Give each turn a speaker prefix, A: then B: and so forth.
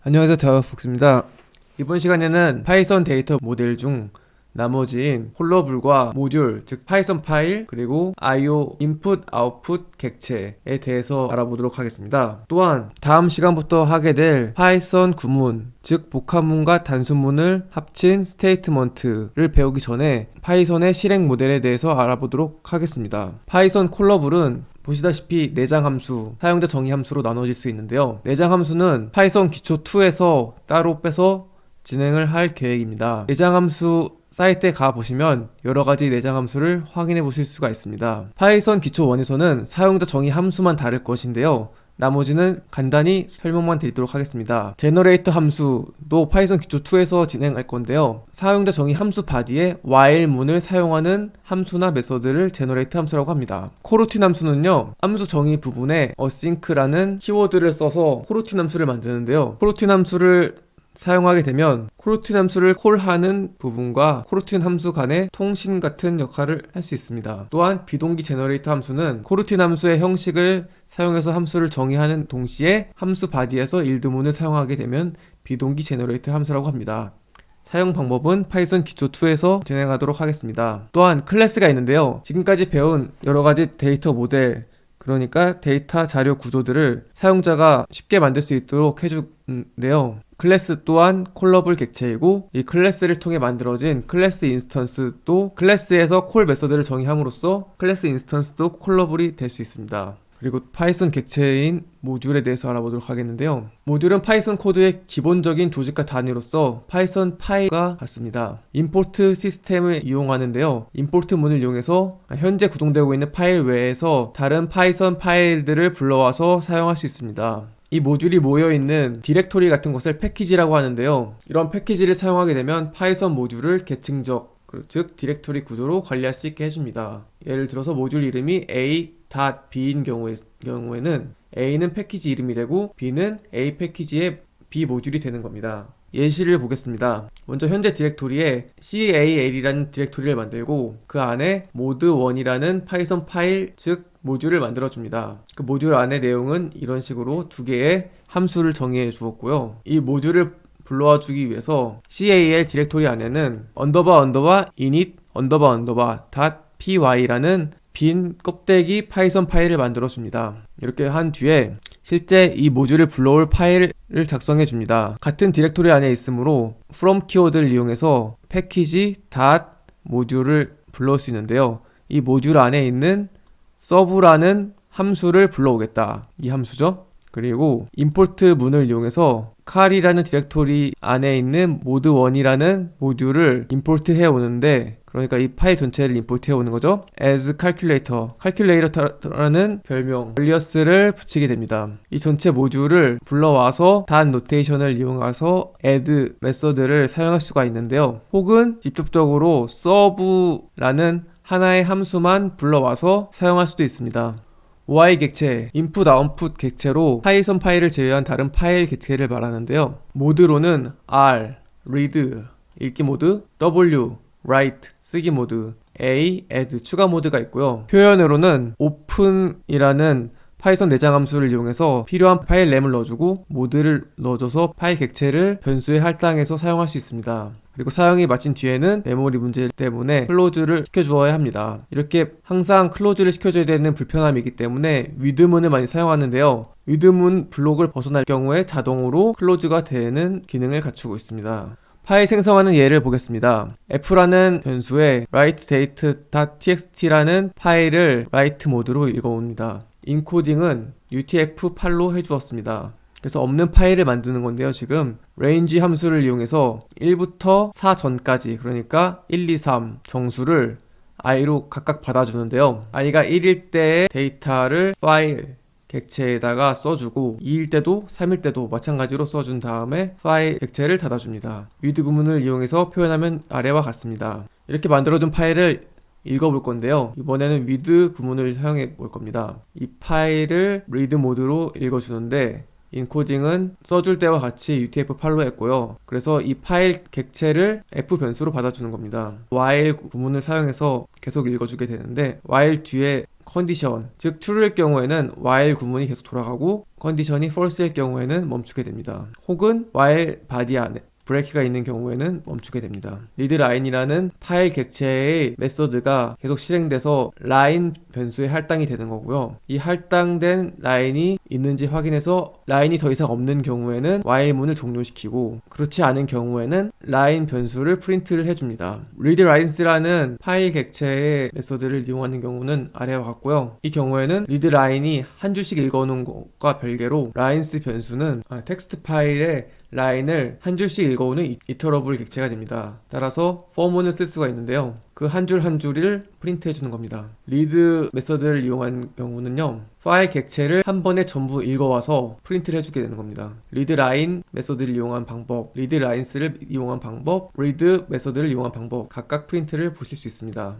A: 안녕하세요, 데어폭스입니다. 이번 시간에는 파이썬 데이터 모델 중 나머지인 콜러블과 모듈, 즉 파이썬 파일, 그리고 IO 인풋, 아웃풋, 객체에 대해서 알아보도록 하겠습니다. 또한 다음 시간부터 하게 될 파이썬 구문, 즉 복합문과 단순문을 합친 스테이트먼트를 배우기 전에 파이썬의 실행 모델에 대해서 알아보도록 하겠습니다. 파이썬 콜러블은 보시다시피 내장 함수, 사용자 정의 함수로 나눠질 수 있는데요. 내장 함수는 파이썬 기초 2에서 따로 빼서 진행을 할 계획입니다. 내장 함수 사이트에 가보시면 여러가지 내장 함수를 확인해 보실 수가 있습니다. 파이썬 기초 1에서는 사용자 정의 함수만 다를 것인데요. 나머지는 간단히 설명만 드리도록 하겠습니다. 제너레이터 함수도 파이썬 기초 2에서 진행할 건데요. 사용자 정의 함수 바디에 while 문을 사용하는 함수나 메서드를 제너레이터 함수라고 합니다. 코루틴 함수는요, 함수 정의 부분에 async라는 키워드를 써서 코루틴 함수를 만드는데요. 코루틴 함수를 사용하게 되면 코루틴 함수를 콜하는 부분과 코루틴 함수 간의 통신 같은 역할을 할 수 있습니다. 또한 비동기 제너레이터 함수는 코루틴 함수의 형식을 사용해서 함수를 정의하는 동시에 함수 바디에서 일드문을 사용하게 되면 비동기 제너레이터 함수라고 합니다. 사용 방법은 파이썬 기초 2에서 진행하도록 하겠습니다. 또한 클래스가 있는데요. 지금까지 배운 여러가지 데이터 모델, 그러니까 데이터 자료 구조들을 사용자가 쉽게 만들 수 있도록 해주는데요. 클래스 또한 콜러블 객체이고, 이 클래스를 통해 만들어진 클래스 인스턴스도 클래스에서 콜 메서드를 정의함으로써 클래스 인스턴스도 콜러블이 될 수 있습니다. 그리고 파이썬 객체인 모듈에 대해서 알아보도록 하겠는데요. 모듈은 파이썬 코드의 기본적인 조직과 단위로서 파이썬 파일과 같습니다. 임포트 시스템을 이용하는데요. 임포트 문을 이용해서 현재 구동되고 있는 파일 외에서 다른 파이썬 파일들을 불러와서 사용할 수 있습니다. 이 모듈이 모여있는 디렉토리 같은 것을 패키지라고 하는데요. 이런 패키지를 사용하게 되면 파이썬 모듈을 계층적, 즉 디렉토리 구조로 관리할 수 있게 해줍니다. 예를 들어서 모듈 이름이 a.b인 경우에는 a는 패키지 이름이 되고 b는 a 패키지의 b 모듈이 되는 겁니다. 예시를 보겠습니다. 먼저 현재 디렉토리에 cal이라는 디렉토리를 만들고 그 안에 mod1이라는 파이썬 파일, 즉 모듈을 만들어 줍니다. 그 모듈 안의 내용은 이런 식으로 두 개의 함수를 정의해 주었고요. 이 모듈을 불러와 주기 위해서 cal 디렉토리 안에는 init py라는 빈 껍데기 파이썬 파일을 만들어 줍니다. 이렇게 한 뒤에 실제 이 모듈을 불러올 파일을 작성해 줍니다. 같은 디렉토리 안에 있으므로 from 키워드를 이용해서 패키지 모듈을 불러올 수 있는데요. 이 모듈 안에 있는 서브라는 함수를 불러오겠다. 이 함수죠. 그리고 임포트 문을 이용해서 car이라는 디렉토리 안에 있는 mod1이라는 모듈을 임포트 해 오는데, 그러니까 이 파일 전체를 임포트 해 오는 거죠. as calculator라는 별명 alias를 붙이게 됩니다. 이 전체 모듈을 불러와서 노테이션을 이용해서 add 메서드를 사용할 수가 있는데요. 혹은 직접적으로 serve라는 하나의 함수만 불러와서 사용할 수도 있습니다. OI 객체, 인풋, 아웃풋 객체로 파이썬 파일을 제외한 다른 파일 객체를 말하는데요. 모드로는 R, read, 읽기 모드, W, write, 쓰기 모드, A, add, 추가 모드가 있고요. 표현으로는 open이라는 파이썬 내장 함수를 이용해서 필요한 파일 램을 넣어주고 모드를 넣어줘서 파일 객체를 변수에 할당해서 사용할 수 있습니다. 그리고 사용이 마친 뒤에는 메모리 문제 때문에 클로즈를 시켜주어야 합니다. 이렇게 항상 클로즈를 시켜줘야 되는 불편함이 있기 때문에 위드문을 많이 사용하는데요. 위드문 블록을 벗어날 경우에 자동으로 클로즈가 되는 기능을 갖추고 있습니다. 파일 생성하는 예를 보겠습니다. f라는 변수에 writedate.txt라는 파일을 write 모드로 읽어옵니다. 인코딩은 utf8로 해주었습니다. 그래서 없는 파일을 만드는 건데요. 지금 range 함수를 이용해서 1부터 4 전까지, 그러니까 1, 2, 3 정수를 i로 각각 받아주는데요. i가 1일 때의 데이터를 파일 객체에다가 써주고 2일 때도 3일 때도 마찬가지로 써준 다음에 파일 객체를 닫아줍니다. read 구문을 이용해서 표현하면 아래와 같습니다. 이렇게 만들어준 파일을 읽어볼 건데요. 이번에는 read 구문을 사용해 볼 겁니다. 이 파일을 read 모드로 읽어주는데 인코딩은 써줄 때와 같이 UTF-8로 했고요. 그래서 이 파일 객체를 F 변수로 받아주는 겁니다. while 구문을 사용해서 계속 읽어주게 되는데 while 뒤에 컨디션, 즉 true일 경우에는 while 구문이 계속 돌아가고 컨디션이 false일 경우에는 멈추게 됩니다. 혹은 while body 안에 브레이크가 있는 경우에는 멈추게 됩니다. 리드라인이라는 파일 객체의 메서드가 계속 실행돼서 라인 변수의 할당이 되는 거고요. 이 할당된 라인이 있는지 확인해서 라인이 더 이상 없는 경우에는 while 문을 종료시키고, 그렇지 않은 경우에는 라인 변수를 프린트를 해줍니다. readLines라는 파일 객체의 메서드를 이용하는 경우는 아래와 같고요. 이 경우에는 readLine이 한 줄씩 읽어놓은 것과 별개로 lines 변수는 텍스트 파일의 라인을 한 줄씩 읽어오는 이터러블 객체가 됩니다. 따라서 for문을 쓸 수가 있는데요. 그 한 줄 한 줄을 프린트 해주는 겁니다. 리드 메서드를 이용한 경우는요, 파일 객체를 한 번에 전부 읽어와서 프린트를 해주게 되는 겁니다. 리드 라인 메서드를 이용한 방법, 리드 라인스를 이용한 방법, 리드 메서드를 이용한 방법, 각각 프린트를 보실 수 있습니다.